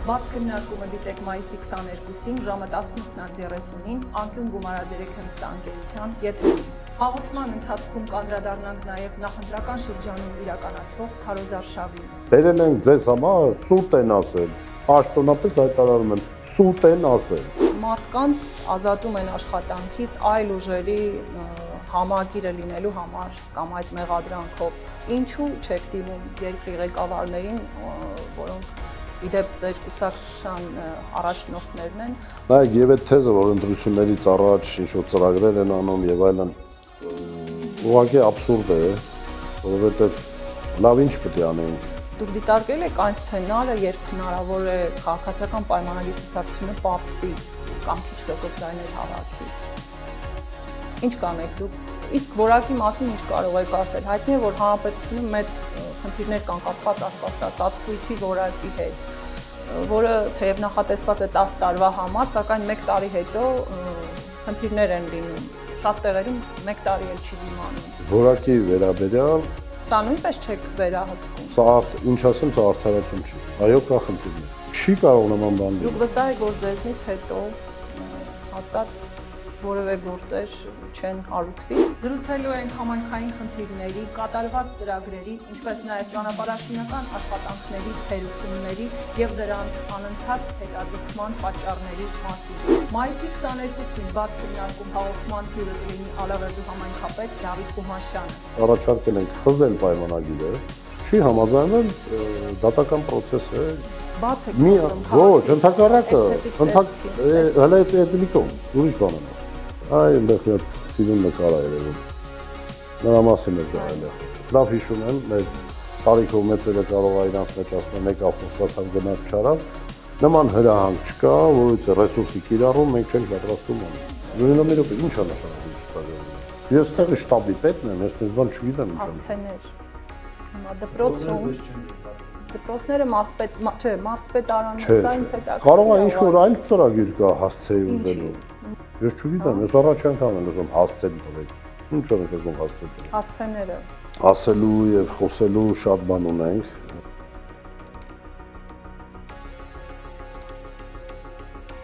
Բաց քննարկումը դիտեք մայիսի 22-ին ժամը 18:30-ին Անկյուն գումարաձերեք հեռուստաընկերության եթերում։ Հաղորդման ընթացքում կանդրադառնանք նաև նախընտրական շրջանում իրականացվող քարոզարշավին։ Բերել ենք ձեզ համար սուտ են ասել, պաշտոնապես հայտարարում են սուտ են ասել։ Մարդկանց ազատում են աշխատանքից այլ ուժերի համագիրը լինելու համար կամ այդ մեղադրանքով։ Ինչու չեք դիմում երկրի ղեկավարներին, որոնք իդեպ ձեր կուսակցության առաջնորդներն են։ Նայեք, եւ այդ թեզը, որ ընտրություններից առաջ ինչ-որ ծրագրեր են անում եւ այլն, ուղղակի աբսուրդ է, որովհետեւ լավ ինչ պետք է անենք։ Դուք դիտարկել եք այն սցենարը, երբ հնարավոր է քաղաքացիական պայմանագիր կուսակցությունը պարտվի կամ քիչ տոկոս ձայներ հավաքի։ Ինչ կանեք դուք։ Իսկ որակի մասին ինչ կարող եք ասել։ Հայտնի է, որ հանրապետությունում մեծ խնդիրներ կան կապված ասֆալտածածկույթի որակի հետ, որը թեև նախատեսված է 10 տարվա համար, սակայն 1 տարի հետո խնդիրներ են լինում։ Շատ տեղերում 1 տարի էլ չի դիմանում։ Որակի վերաբերյալ Սա նույնպես չեք վերահսկում։ Սա ինչ ասեմ, սա արդարացում չի։ Այո, կա խնդիրներ։ Չի կարող նման բան լինել։ Դուք վստահ եք, որ ձեզնից հետո հաստատ որևէ գործեր չեն հարուցվի։ Զրուցելու ենք համայնքային խնդիրների, կատարված ծրագրերի, ինչպես նաև ճանապարհաշինական աշխատանքների թերությունների եւ դրանց անընդհատ հետաձգման պատճառների մասին։ Մայիսի 22-ին բաց քննարկում հաղորդման հյուրը կլինի Ալավերդու համայնքապետ Դավիթ Խուհանշյանը։ Առաջարկել ենք խզել պայմանագիրը, չի համաձայնել դատական process է։ Բաց եք ոչ, ընդհակառակը, հələ այդ լիքով, ուրիշ բան եմ ասում։ Այ այնտեղ մի հատ սիրուն նկար է երևում։ Նրա մասին է գալու։ Լավ հիշում եմ, մեր տարիքով մեծերը կարող է իրանց մեջ ասում մեկ ախոսվածան գնաց չարավ։ Նման հրահանգ չկա, որից ռեսուրսի կիրառում մենք չենք պատրաստում անել։ Նույնը մի րոպե, ի՞նչ է նշանակում ցուցադրումը։ Ես տեղի շտաբի պետն եմ, ես դες բան չգիտեմ ինչ։ Հասցեներ։ Հիմա դպրոցում դպրոցները մարզպետարանը, սա ինձ հետաքրքիր։ Կարող է ինչ-որ այլ ծրագիր կա հասցեի ուզելու։ Ես չգիտեմ, ես առաջ անգամ եմ ուզում հասցեն տվել։ Ինչ է նշանակում հասցեն տվել։ Հասցեները։ Ասելու եւ խոսելու շատ բան ունենք։